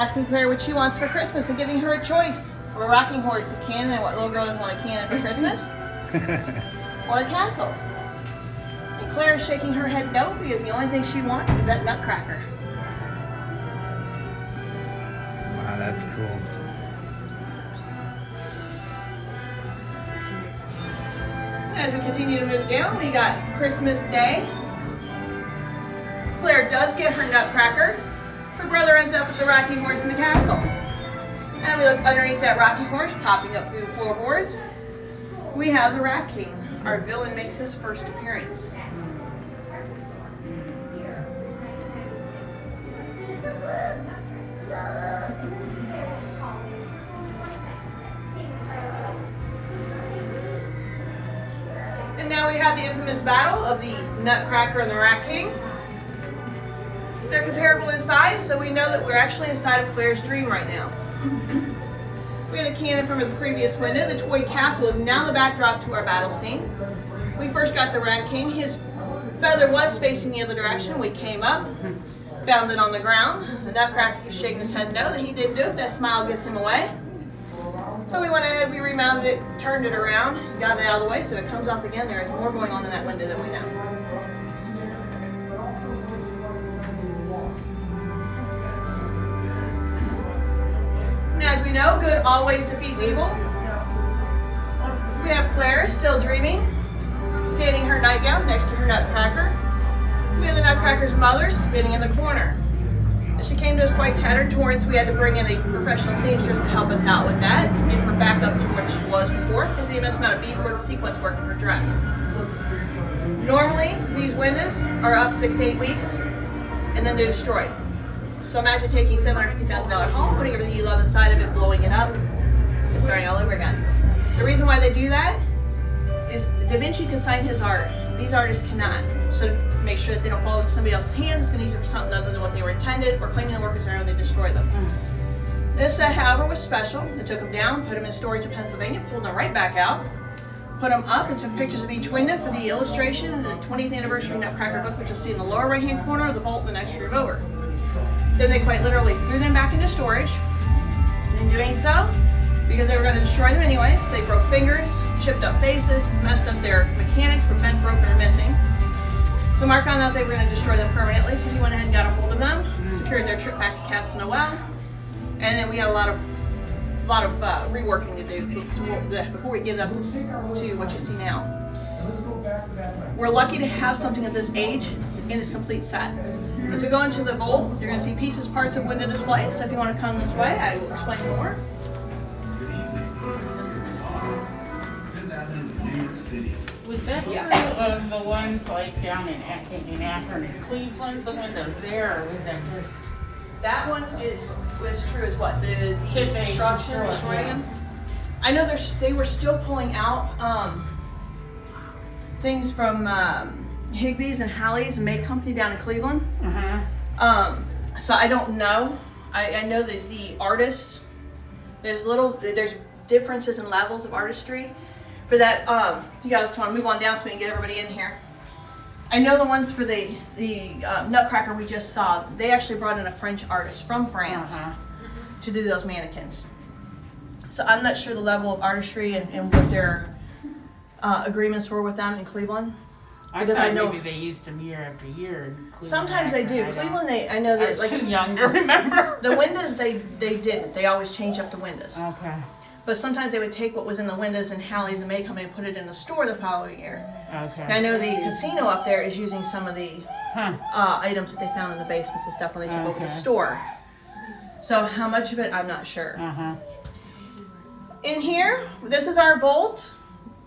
Asking Claire what she wants for Christmas and giving her a choice of a rocking horse, a cannon, what little girl doesn't want a cannon for Christmas, or a castle. And Claire is shaking her head no, because the only thing she wants is that nutcracker. Wow, that's cool. As we continue to move down, we got Christmas Day. Claire does get her nutcracker. Her brother ends up with the rocking horse in the castle. And we look underneath that rocking horse, popping up through the floorboards. We have the Rat King. Our villain makes his first appearance. And now we have the infamous battle of the Nutcracker and the Rat King. They're comparable in size, so we know that we're actually inside of Claire's dream right now. We have the cannon from the previous window. The toy castle is now the backdrop to our battle scene. We first got the Rat King. His feather was facing the other direction. We came up, found it on the ground. The Nutcracker keeps shaking his head no, that he didn't do it. That smile gets him away. So we went ahead, we remounted it, turned it around, got it out of the way, so if it comes off again, there is more going on in that window than we know. Now, as we know, good always defeats evil. We have Claire still dreaming, standing in her nightgown next to her Nutcracker. We have the Nutcracker's mother spinning in the corner. She came to us quite tattered and torn, so we had to bring in a professional seamstress to help us out with that, get her back up to what she was before, because the immense amount of beadwork and sequence work in her dress. Normally, these windows are up 6 to 8 weeks, and then they're destroyed. So imagine taking a $750,000 home, putting everything you love inside of it, blowing it up, and starting all over again. The reason why they do that is Da Vinci could sign his art. These artists cannot. So to make sure that they don't fall into somebody else's hands, it's going to use it for something other than what they were intended, or claiming the work as their own, they destroy them. This set, however, was special. They took them down, put them in storage in Pennsylvania, pulled them right back out, put them up, and took pictures of each window for the illustration in the 20th anniversary Nutcracker book, which you'll see in the lower right-hand corner of the vault the next room over. Then they quite literally threw them back into storage. In doing so, because they were going to destroy them anyways, they broke fingers, chipped up faces, messed up their mechanics, were bent, broken, or missing. So Mark found out they were going to destroy them permanently, so he went ahead and got a hold of them, secured their trip back to Castle Noel, and then we had a lot of reworking to do before we get up to what you see now. We're lucky to have something of this age in its complete set. As we go into the vault, you're going to see pieces, parts of window display, so if you want to come this way, I will explain more. Was that true of the ones like down in Akron and Cleveland, the windows there, or was that just... That one was true as what? The destruction, destroying them? I know they were still pulling out things from Higbee's and Halley's and May Company down in Cleveland. So I don't know. I know that the artists, there's differences in levels of artistry. For that, you guys want to move on down so we can get everybody in here. I know the ones for the Nutcracker we just saw, they actually brought in a French artist from France to do those mannequins. So I'm not sure the level of artistry and what their agreements were with them in Cleveland. Because I know maybe they used them year after year. In Cleveland, sometimes they do. Cleveland, I know that. I was too young to remember. The windows, they didn't. They always change up the windows. Okay. But sometimes they would take what was in the windows in Halley's and May Company and put it in the store the following year. Okay. And I know the casino up there is using some of the items that they found in the basements and stuff when they took over the store. So how much of it, I'm not sure. In here, this is our vault.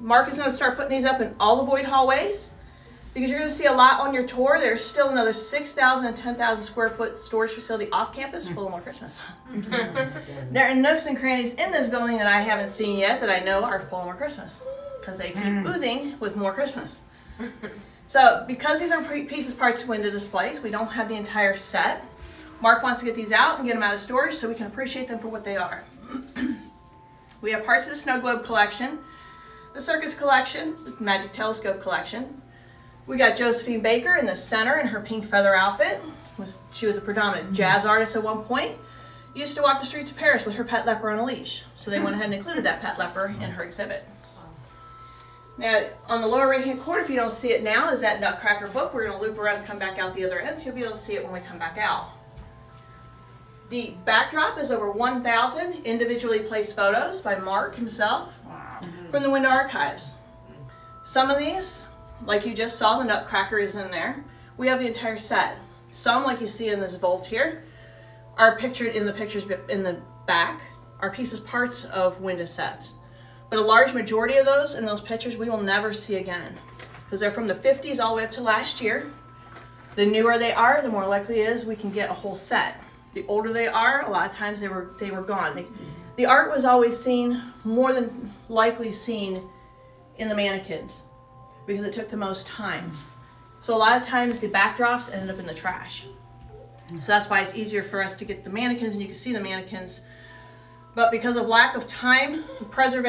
Mark is going to start putting these up in all the void hallways, because you're going to see a lot on your tour. There's still another 6,000 and 10,000 square foot storage facility off campus full of more Christmas. There are nooks and crannies in this building that I haven't seen yet that I know are full of more Christmas, because they keep oozing with more Christmas. So because these are pieces, parts, window displays, we don't have the entire set. Mark wants to get these out and get them out of storage so we can appreciate them for what they are. We have parts of the Snow Globe collection, the Circus collection, the Magic Telescope collection. We got Josephine Baker in the center in her pink feather outfit. She was a predominant jazz artist at one point. used to walk the streets of Paris with her pet leopard on a leash. So they went ahead and included that pet leopard in her exhibit. Now, on the lower right hand corner, if you don't see it now, is that Nutcracker book. We're going to loop around and come back out the other end, so you'll be able to see it when we come back out. The backdrop is over 1,000 individually placed photos by Mark himself from the window archives. Some of these, like you just saw, the Nutcracker is in there. We have the entire set. Some, like you see in this vault here, are pictured in the pictures in the back, are pieces, parts of window sets. But a large majority of those in those pictures we will never see again, because they're from the 50s all the way up to last year. The newer they are, the more likely it is we can get a whole set. The older they are, a lot of times they were gone. The art was always seen, more than likely seen, in the mannequins, because it took the most time. So a lot of times the backdrops ended up in the trash. So that's why it's easier for us to get the mannequins, and you can see the mannequins. But because of lack of time, preserve